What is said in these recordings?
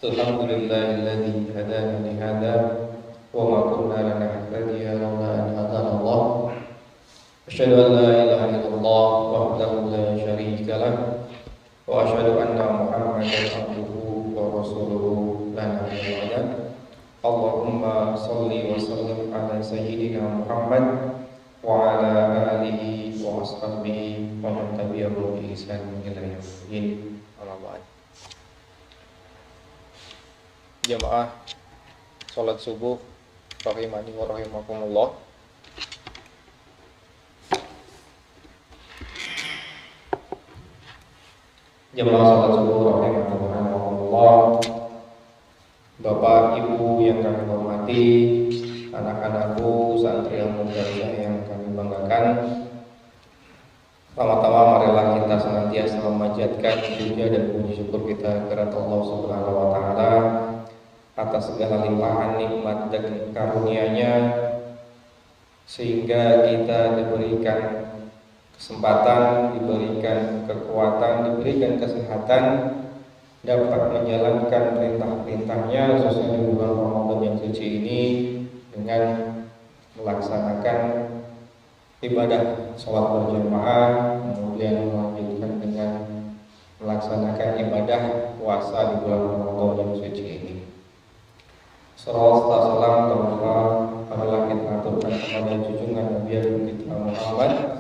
Alhamdulillahilladzi hadana li hadza wa ma kunna linahtadiya laula an hadana Allah. Asyhadu an la ilaha illallah wahdahu la syarika lah wa asyhadu anna Muhammadan abduhu wa rasuluhu la nabiyya ba'da. Allahumma shalli wa sallim ala sayyidina Muhammad wa ala alihi wa ashabihi wa man tabi'ahum bi ihsan ila yaumil din. Jamaah salat subuh rahimani wa rahimakumullah. Jamaah salat subuh rahimani wa rahimakumullah. Bapak Ibu yang kami hormati, anak-anakku, santri yang muda yang kami banggakan. Pertama-tama marilah kita senantiasa memanjatkan puja dan puji syukur kita kepada Allah Subhanahu wa taala atas segala limpahan nikmat dan karunia-Nya, sehingga kita diberikan kesempatan, diberikan kekuatan, diberikan kesehatan dapat menjalankan perintah-perintahnya khususnya di bulan Ramadan yang suci ini dengan melaksanakan ibadah sholat berjamaah, kemudian melanjutkan dengan melaksanakan ibadah puasa di bulan Ramadan yang suci ini. Salawat serta salam marilah kita aturkan kepada junjungan Nabi kita Muhammad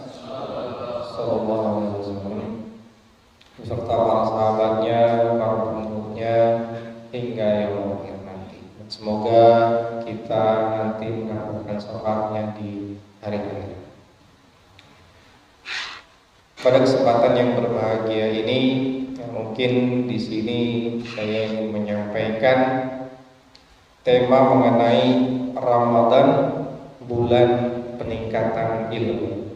sallallahu alaihi wasallam beserta para sahabatnya, para pengikutnya hingga yaumul akhir nanti. Semoga kita nanti mendapatkan syafaatnya di hari akhir. Pada kesempatan yang berbahagia ini, mungkin di sini saya ingin menyampaikan tema mengenai Ramadan, bulan peningkatan ilmu.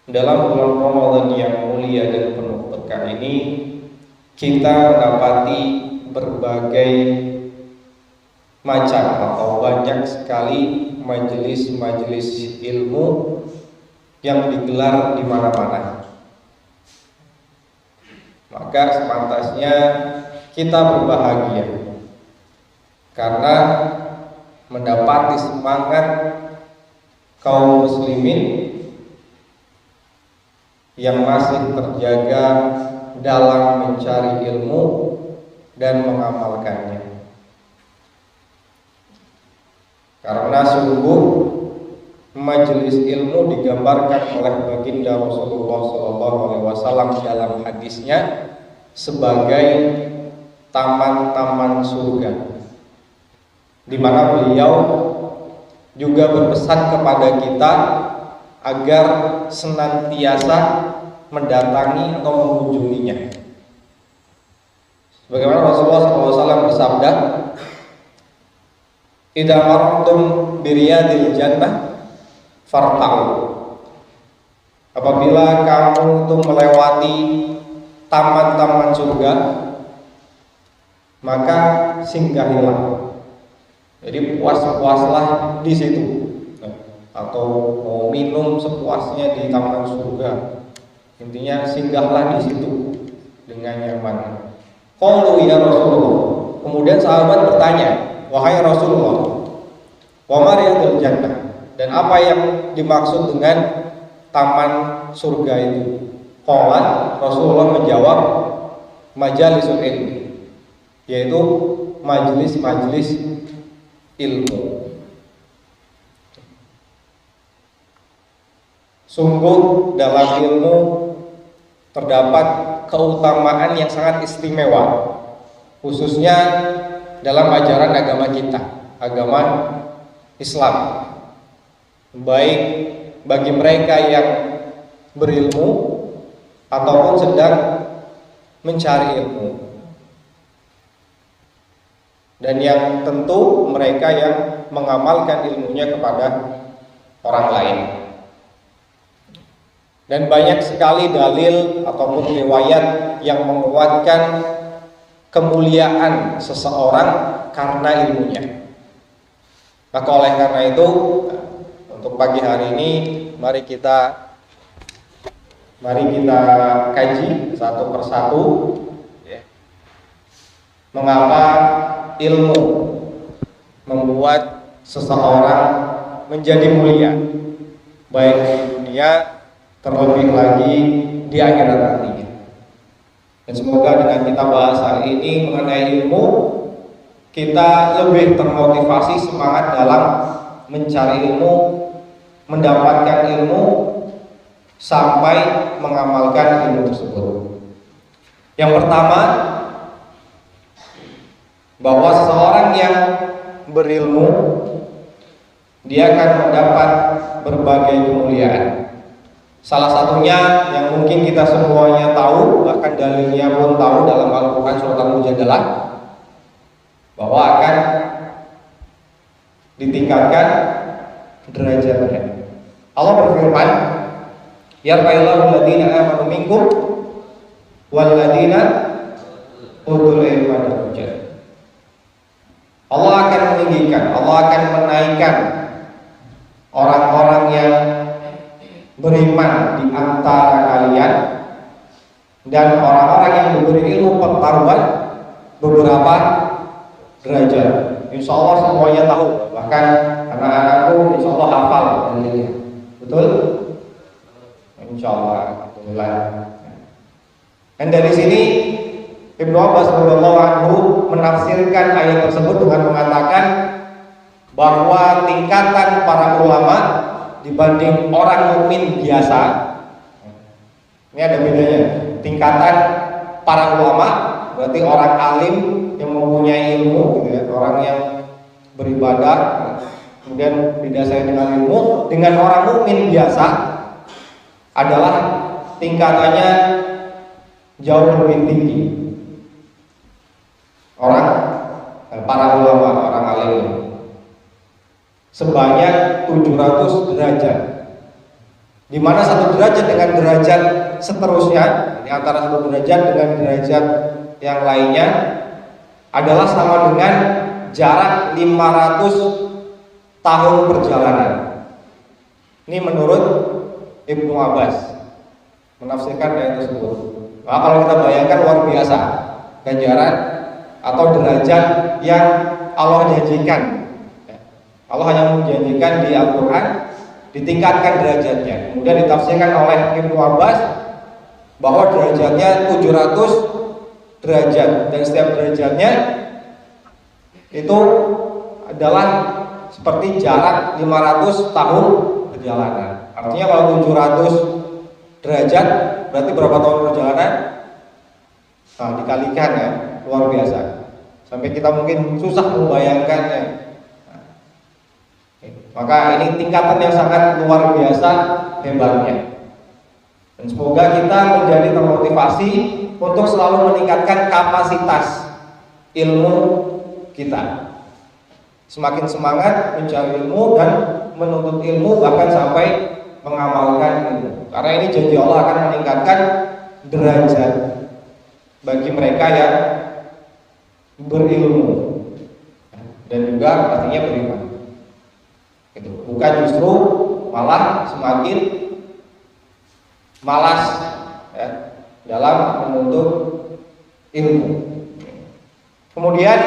Dalam bulan Ramadan yang mulia dan penuh berkah ini, kita mendapati berbagai macam atau banyak sekali majelis-majelis ilmu yang digelar di mana-mana. Maka sepantasnya kita berbahagia karena mendapati semangat kaum muslimin yang masih terjaga dalam mencari ilmu dan mengamalkannya. Karena sungguh majelis ilmu digambarkan oleh baginda Rasulullah SAW dalam hadisnya sebagai taman-taman surga, di mana beliau juga berpesan kepada kita agar senantiasa mendatangi atau mengunjunginya. Bagaimana Rasulullah SAW bersabda, "Idza martum biriyadil jannah farta'u." Apabila kamu itu melewati taman-taman surga, maka singgahilah. Jadi puas-puaslah di situ. Atau mau minum sepuasnya di taman surga. Intinya singgahlah di situ dengan nyaman. Qalu ya Rasulullah. Kemudian sahabat bertanya, "Wahai Rasulullah, wa ma riyadul jannah?" Dan apa yang dimaksud dengan taman surga itu? Qala, Rasulullah menjawab, majalisul ilmi, yaitu majelis-majelis ilmu. Sungguh dalam ilmu terdapat keutamaan yang sangat istimewa, khususnya dalam ajaran agama kita, agama Islam. Baik bagi mereka yang berilmu ataupun sedang mencari ilmu, dan yang tentu mereka yang mengamalkan ilmunya kepada orang lain. Dan banyak sekali dalil ataupun riwayat yang menguatkan kemuliaan seseorang karena ilmunya. Maka oleh karena itu, untuk pagi hari ini mari kita kaji satu persatu mengapa ilmu membuat seseorang menjadi mulia, baik di dunia terlebih lagi di akhirat nantinya. Dan semoga dengan kita bahas hari ini mengenai ilmu, kita lebih termotivasi semangat dalam mencari ilmu, mendapatkan ilmu, sampai mengamalkan ilmu tersebut. Yang pertama, bahwa seseorang yang berilmu, dia akan mendapat berbagai kemuliaan. Salah satunya yang mungkin kita semuanya tahu, bahkan dalilnya pun tahu dalam Al-Quran surat Al-Mujadalah, bahwa akan ditingkatkan derajatnya. Allah berfirman, yarfa'illahu alladziina aamanu minkum walladziina utul ilma darajat. Allah akan meninggikan, Allah akan menaikkan orang-orang yang beriman di antara kalian dan orang-orang yang diberi ilmu pengetahuan beberapa derajat. Insya Allah semuanya tahu, bahkan anak-anakku insya Allah hafal dalilnya. Betul? Insya Allah, alhamdulillah. Dan dari sini Ibnu Abbas radhiyallahu anhu menafsirkan ayat tersebut dengan mengatakan bahwa tingkatan para ulama dibanding orang mukmin biasa, ini ada bedanya. Tingkatan para ulama berarti orang alim yang mempunyai ilmu, gitu ya, orang yang beribadah kemudian didasari dengan ilmu, dengan orang mukmin biasa adalah tingkatannya jauh lebih tinggi. Para ulama, orang alim sebanyak 700 derajat, di mana satu derajat dengan derajat seterusnya, di antara satu derajat dengan derajat yang lainnya adalah sama dengan jarak 500 tahun perjalanan. Ini menurut Ibnu Abbas menafsirkan ayat tersebut. Nah, kalau kita bayangkan luar biasa ganjaran atau derajat yang Allah janjikan. Allah hanya menjanjikan di Al-Quran ditingkatkan derajatnya. Kemudian ditafsirkan oleh Ibnu Abbas bahwa derajatnya 700 derajat, dan setiap derajatnya itu adalah seperti jarak 500 tahun perjalanan. Artinya kalau 700 derajat berarti berapa tahun perjalanan? Nah, dikalikan ya, luar biasa. Sampai kita mungkin susah membayangkannya. Maka ini tingkatan yang sangat luar biasa hebatnya. Dan semoga kita menjadi termotivasi untuk selalu meningkatkan kapasitas ilmu kita. Semakin semangat mencari ilmu dan menuntut ilmu, bahkan sampai mengamalkan ilmu. Karena ini janji Allah akan meningkatkan derajat bagi mereka yang berilmu dan juga pastinya beriman. Gitu. Bukan justru malah semakin malas ya, dalam menuntut ilmu. Kemudian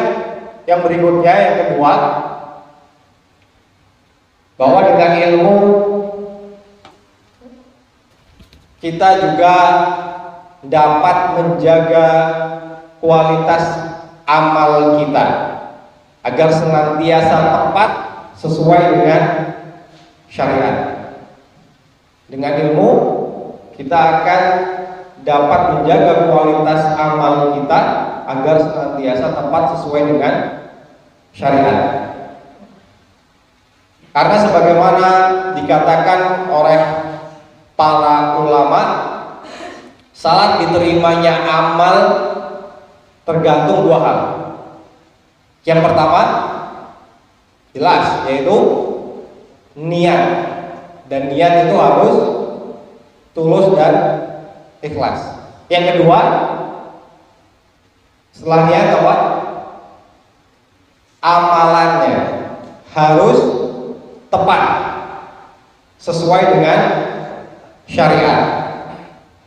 yang berikutnya, yang kedua, bahwa dengan ilmu kita juga dapat menjaga kualitas amal kita agar senantiasa tepat sesuai dengan syariat. Dengan ilmu kita akan dapat menjaga kualitas amal kita agar senantiasa tepat sesuai dengan syariat. Karena sebagaimana dikatakan oleh para ulama, salat diterimanya amal tergantung dua hal. Yang pertama jelas, yaitu niat, dan niat itu harus tulus dan ikhlas. Yang kedua, setelah niat apa? Amalannya harus tepat sesuai dengan syariat.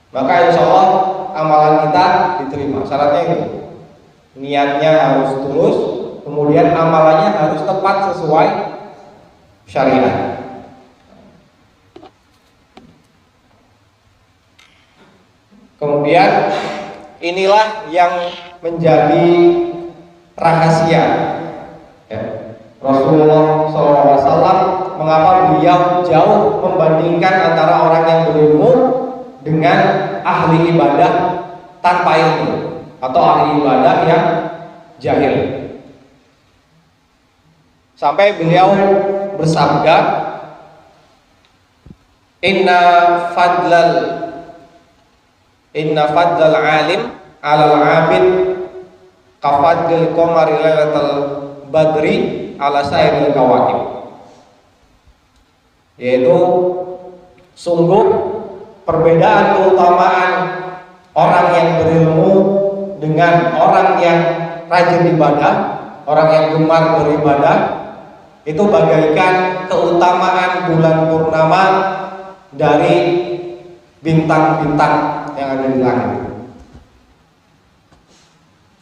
Maka insya Allah amalan kita diterima. Syaratnya itu. niatnya harus tulus, kemudian amalannya harus tepat sesuai syariat. Kemudian inilah yang menjadi rahasia ya. Rasulullah SAW, mengapa beliau jauh membandingkan antara orang yang berilmu dengan ahli ibadah tanpa ilmu atau ahli ibadah yang jahil. Sampai beliau bersabda, Inna fadlal alim alal abid kafadlil qamari lailatal badri ala sairil kawakib. Yaitu sungguh perbedaan keutamaan orang yang berilmu dengan orang yang rajin ibadah, orang yang gemar beribadah, itu bagaikan keutamaan bulan purnama dari bintang-bintang yang ada di langit.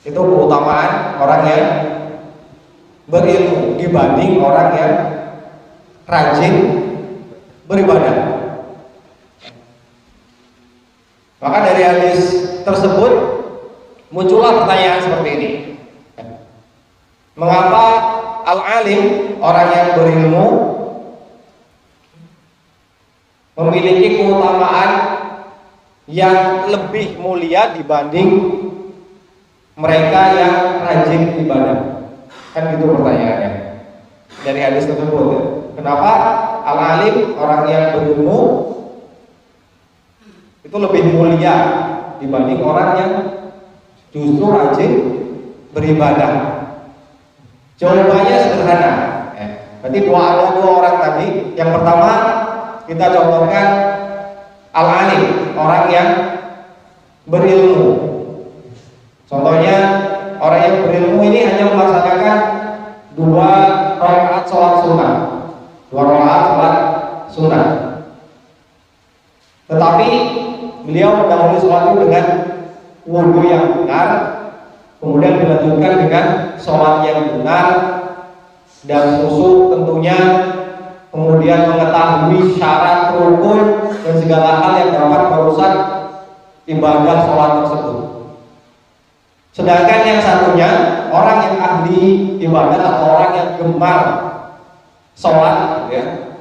Itu keutamaan orang yang berilmu dibanding orang yang rajin beribadah. Maka dari hadis tersebut muncullah pertanyaan seperti ini. Mengapa al-alim, orang yang berilmu, memiliki keutamaan yang lebih mulia dibanding mereka yang rajin ibadah? Kan gitu pertanyaannya dari hadis tersebut ya. Kenapa al-alim, orang yang berilmu, itu lebih mulia dibanding orang yang justru rajin beribadah? Jawabannya sederhana ya. Berarti ada dua orang tadi. Yang pertama kita contohkan al-alim, orang yang berilmu. Contohnya orang yang berilmu ini hanya melaksanakan 2 rakaat sholat sunnah, 2 rakaat sholat sunnah. Tetapi beliau mendahului sholat itu dengan wudhu yang benar, kemudian dilanjutkan dengan sholat yang benar dan khusyuk tentunya, kemudian mengetahui syarat rukun dan segala hal yang dapat merusak ibadah sholat tersebut. Sedangkan yang satunya, orang yang ahli ibadah atau orang yang gemar sholat ya,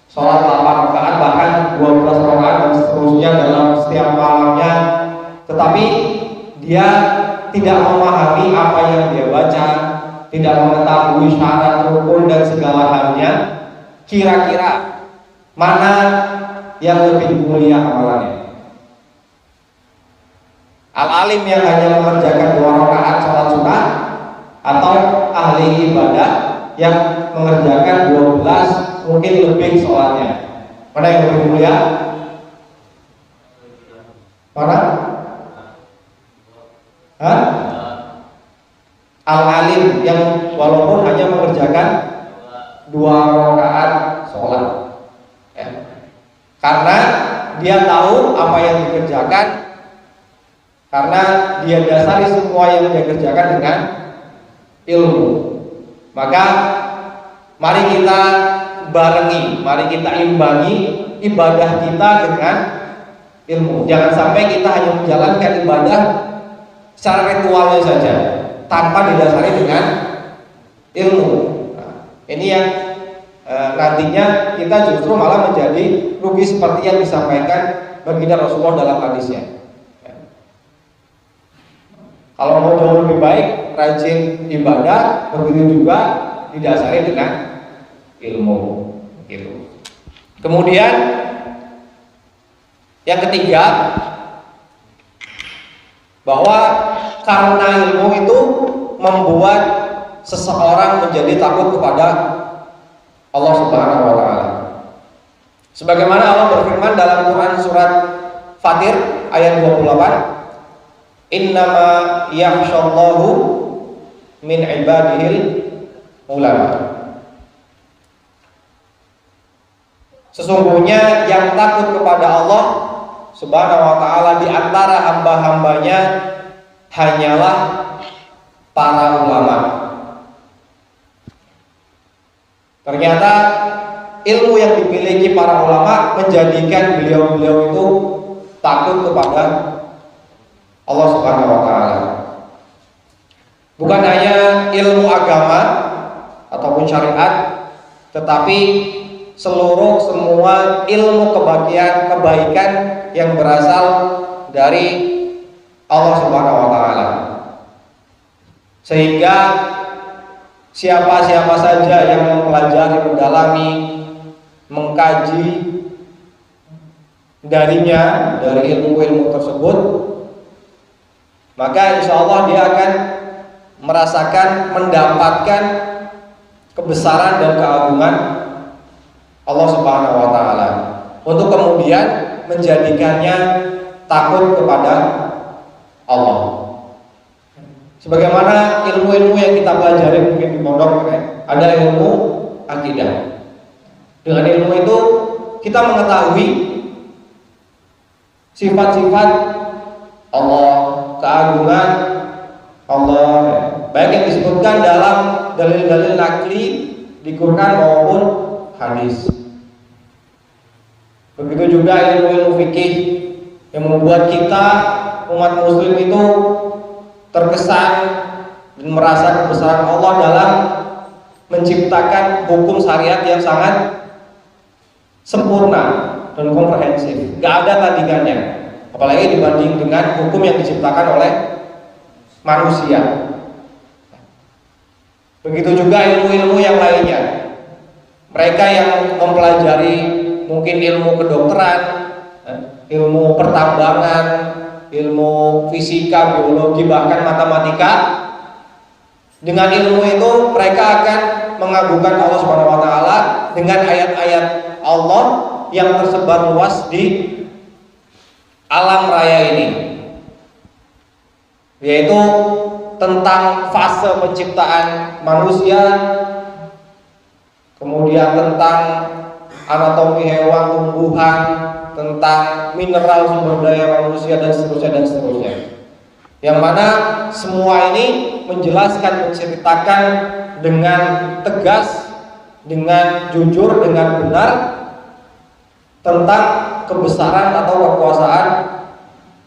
sholat 8 rakaat bahkan 12 rakaat dan seterusnya dalam setiap malamnya, tetapi dia tidak memahami apa yang dia baca, tidak mengetahui syarat rukun dan segala halnya, kira-kira mana yang lebih mulia amalannya? Al-alim yang hanya mengerjakan 2 rakaat sholat sunnah, atau ahli ibadah yang mengerjakan 12 mungkin lebih sholatnya? Mana yang lebih mulia? Mana? Hah? Al-alim yang walaupun hanya mengerjakan 2 rakaat sholat ya. Karena dia tahu apa yang dikerjakan, karena dia dasari semua yang dia kerjakan dengan ilmu. Maka mari kita barengi, mari kita imbangi ibadah kita dengan ilmu. Jangan sampai kita hanya menjalankan ibadah secara ritualnya saja tanpa didasari dengan ilmu. Nah, ini yang nantinya kita justru malah menjadi rugi seperti yang disampaikan baginda Rasulullah dalam hadisnya. Kalau mau jauh lebih baik, rajin ibadah, begitu juga didasari dengan ilmu. Gitu. Kemudian yang ketiga, bahwa karena ilmu itu membuat seseorang menjadi takut kepada Allah Subhanahu wa taala. Sebagaimana Allah berfirman dalam Quran surat Fatir ayat 28, Innama yakhshallahu min ibadihil ulama. Sesungguhnya yang takut kepada Allah Subhanahu wa taala di antara hamba-hambanya hanyalah para ulama. Ternyata ilmu yang dimiliki para ulama menjadikan beliau-beliau itu takut kepada Allah Subhanahu wa taala. Bukan hanya ilmu agama ataupun syariat, tetapi semua ilmu kebaikan yang berasal dari Allah Subhanahu wa taala. Sehingga siapa saja yang mempelajari, mendalami, mengkaji darinya, dari ilmu-ilmu tersebut, maka insya Allah dia akan merasakan, mendapatkan kebesaran dan keagungan Allah Subhanahu wa taala, untuk kemudian menjadikannya takut kepada Allah. Sebagaimana ilmu-ilmu yang kita pelajari mungkin di pondok, ada ilmu akidah. Dengan ilmu itu kita mengetahui sifat-sifat Allah, keagungan Allah, baik yang disebutkan dalam dalil-dalil nakli di Quran maupun hadis. Begitu juga ilmu-ilmu fikih yang membuat kita umat muslim itu terkesan dan merasa kebesaran Allah dalam menciptakan hukum syariat yang sangat sempurna dan komprehensif, gak ada tandingannya, apalagi dibanding dengan hukum yang diciptakan oleh manusia. Begitu juga ilmu-ilmu yang lainnya. Mereka yang mempelajari mungkin ilmu kedokteran, ilmu pertambangan, ilmu fisika, biologi, bahkan matematika, dengan ilmu itu mereka akan mengagungkan Allah Subhanahu wa taala dengan ayat-ayat Allah yang tersebar luas di alam raya ini, yaitu tentang fase penciptaan manusia, kemudian tentang anatomi hewan, tumbuhan, tentang mineral sumber daya manusia, dan seterusnya. Yang mana semua ini menjelaskan, menceritakan dengan tegas, dengan jujur, dengan benar tentang kebesaran atau kekuasaan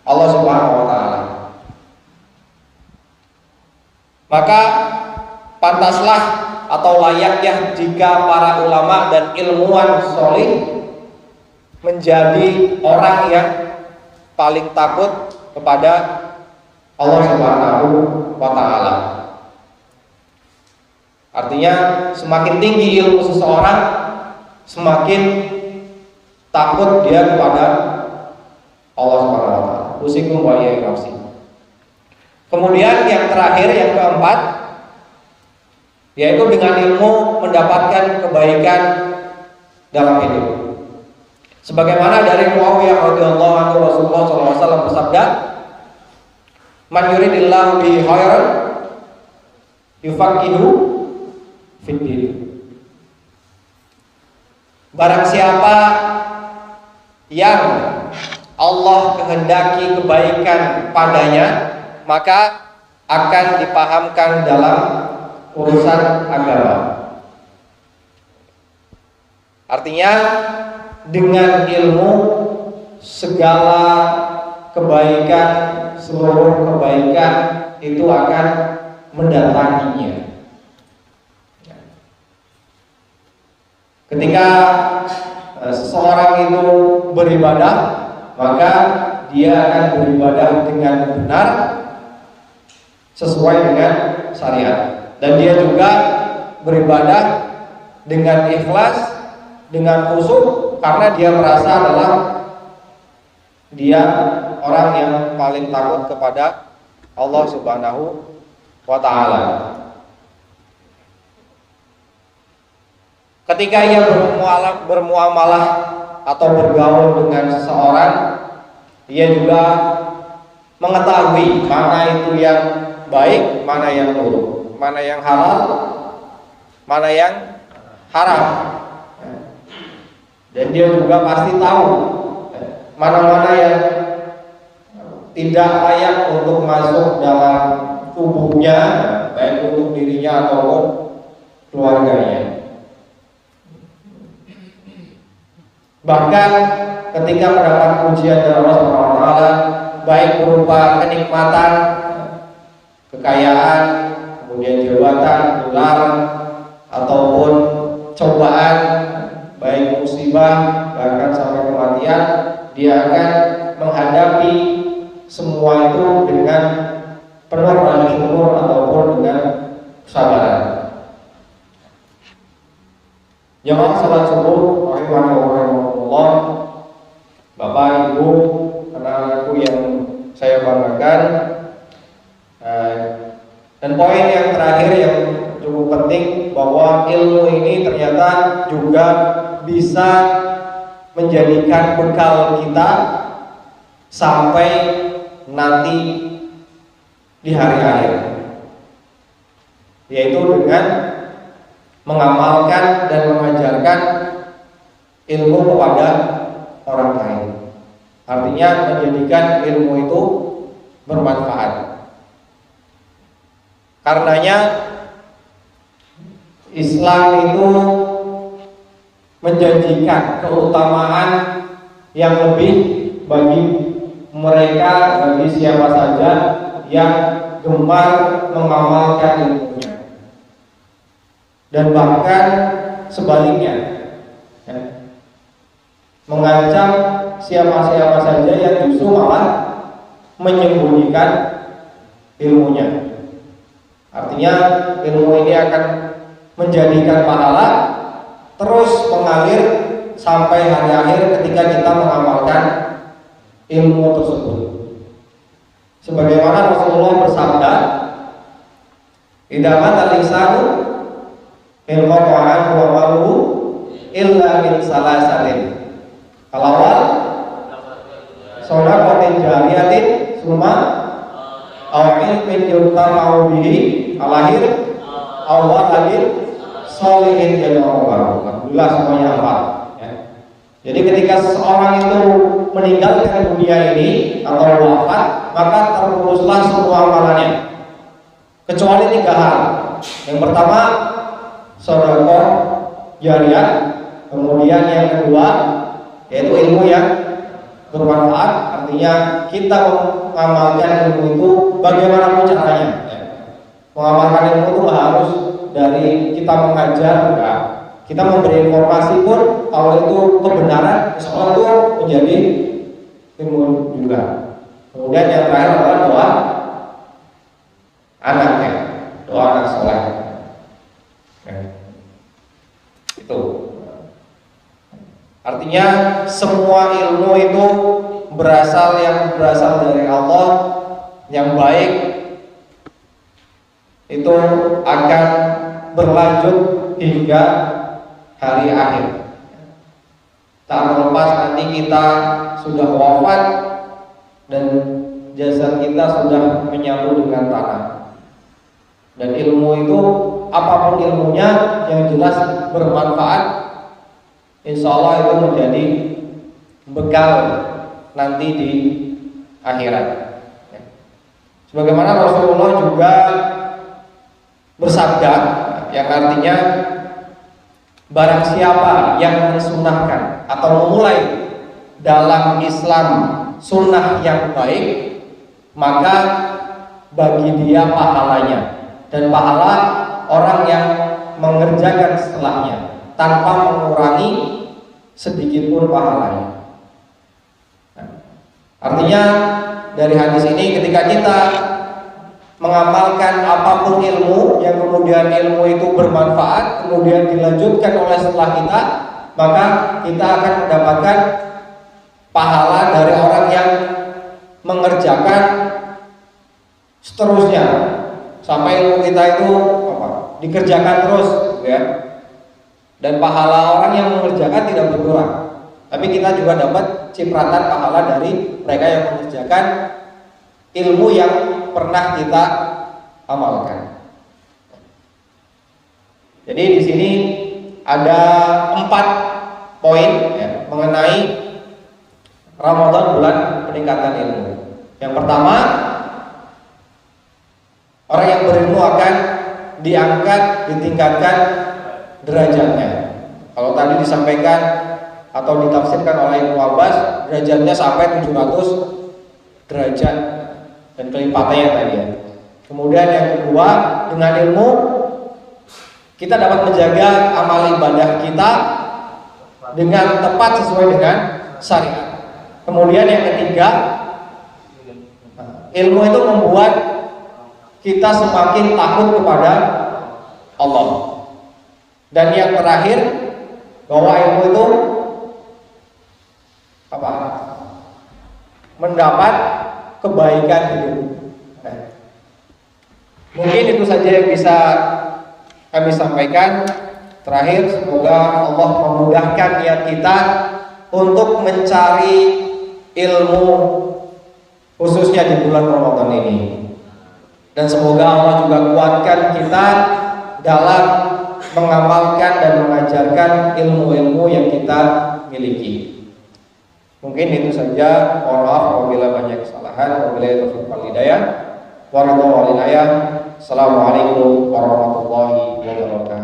Allah Subhanahu wa taala. Maka pantaslah atau layaknya jika para ulama dan ilmuwan solih menjadi orang yang paling takut kepada Allah Subhanahu wa taala. Artinya semakin tinggi ilmu seseorang, semakin takut dia kepada Allah Subhanahu wa taala. Usikum wa iyyakum nafsi. Kemudian yang terakhir, yang keempat, yaitu dengan ilmu mendapatkan kebaikan dalam hidup. Sebagaimana dari Muawiyah radhiyallahu anhu, Rasulullah SAW bersabda, "Man yuridillahu bihi khairan yufaqihu fid din." Barang siapa yang Allah kehendaki kebaikan padanya, maka akan dipahamkan dalam urusan agama. Artinya dengan ilmu segala kebaikan, seluruh kebaikan itu akan mendatanginya. Ketika seseorang itu beribadah, maka dia akan beribadah dengan benar sesuai dengan syariat, dan dia juga beribadah dengan ikhlas, dengan khusyuk, karena dia merasa adalah dia orang yang paling takut kepada Allah Subhanahu wa taala. Ketika ia bermuamalah atau bergaul dengan seseorang, dia juga mengetahui mana itu yang baik, mana yang buruk, mana yang halal, mana yang haram. Dan dia juga pasti tahu mana-mana yang tidak layak untuk masuk dalam tubuhnya, baik untuk dirinya ataupun keluarganya. Bahkan ketika mendapat pujian dari Allah Subhanahu wa taala, baik berupa kenikmatan, kekayaan, kemudian jabatan, gelar, ataupun cobaan, baik musibah, bahkan sampai kematian, dia akan menghadapi semua itu dengan penuh rasa syukur ataupun dengan kesabaran. Jamaah salat subuh rahimahullah, Bapak Ibu, anak-anakku yang saya banggakan. Dan poin yang terakhir yang cukup penting, bahwa ilmu ini ternyata juga bisa menjadikan bekal kita sampai nanti di hari akhir, yaitu dengan mengamalkan dan mengajarkan ilmu kepada orang lain. Artinya menjadikan ilmu itu bermanfaat. Karenanya Islam itu menjanjikan keutamaan yang lebih bagi mereka, bagi siapa saja yang gemar mengamalkan ilmunya. Dan bahkan sebaliknya, mengancam siapa-siapa saja yang justru malah menyembunyikan ilmunya. Artinya ilmu ini akan menjadikan pahala terus mengalir sampai hari akhir ketika kita mengamalkan ilmu tersebut. Sebagaimana Rasulullah bersabda, "Idza mata al-insanu inqata'a amaluhu illa min salasatin." Al-awwal shadaqatin jariyatin, tsumma aw ilmin yuntafa'u bihi, al-akhir aw waladin sholihin yad'u lahu. Alhamdulillah semuanya hafal ya. Jadi ketika seseorang itu meninggalkan dunia ini atau wafat, maka terputuslah semua amalannya kecuali 3 hal. Yang pertama, sedekah jariyah. Kemudian yang kedua, yaitu ilmu yang bermanfaat. Artinya kita mengamalkan ilmu itu bagaimanapun caranya. Mengamalkan ilmu itu harus dari kita mengajar, enggak. Kita memberi informasi pun, kalau itu kebenaran, insya itu menjadi ilmu juga. Kemudian yang terakhir adalah doa anaknya, doa anak soleh. Itu artinya semua ilmu itu berasal dari Allah yang baik, itu akan berlanjut hingga hari akhir. Tak terlepas nanti kita sudah wafat dan jasad kita sudah menyatu dengan tanah. Dan ilmu itu apapun ilmunya yang jelas bermanfaat, insya Allah itu menjadi bekal nanti di akhirat. Sebagaimana Rasulullah juga bersabda, yang artinya barang siapa yang mensunahkan atau memulai dalam Islam sunnah yang baik, maka bagi dia pahalanya dan pahala orang yang mengerjakan setelahnya tanpa mengurangi sedikit pun pahalanya. Artinya dari hadis ini, ketika kita mengamalkan apapun ilmu yang kemudian ilmu itu bermanfaat, kemudian dilanjutkan oleh setelah kita, maka kita akan mendapatkan pahala dari orang yang mengerjakan seterusnya sampai ilmu kita itu dikerjakan terus, ya. Dan pahala orang yang mengerjakan tidak berkurang, tapi kita juga dapat cipratan pahala dari mereka yang mengerjakan ilmu yang pernah kita amalkan. Jadi di sini ada 4 poin ya, mengenai Ramadan, bulan peningkatan ilmu. Yang pertama, Orang yang berilmu akan diangkat, ditingkatkan derajatnya. Kalau tadi disampaikan atau ditafsirkan oleh Ibnu Abbas, derajatnya sampai 700 derajat dan kelipatannya tadi ya. Kemudian yang kedua, dengan ilmu kita dapat menjaga amal ibadah kita dengan tepat sesuai dengan syariat. Kemudian yang ketiga, ilmu itu membuat kita semakin takut kepada Allah. Dan yang terakhir, bahwa ilmu itu apa? Mendapat kebaikan hidup. Mungkin itu saja yang bisa kami sampaikan. Terakhir, semoga Allah memudahkan niat kita untuk mencari ilmu khususnya di bulan Ramadan ini. Dan semoga Allah juga kuatkan kita dalam mengamalkan dan mengajarkan ilmu-ilmu yang kita miliki. Mungkin itu saja. Mohon maaf apabila banyak kesalahan. Wabillahi taufiq wal hidayah. Assalamualaikum warahmatullahi wabarakatuh.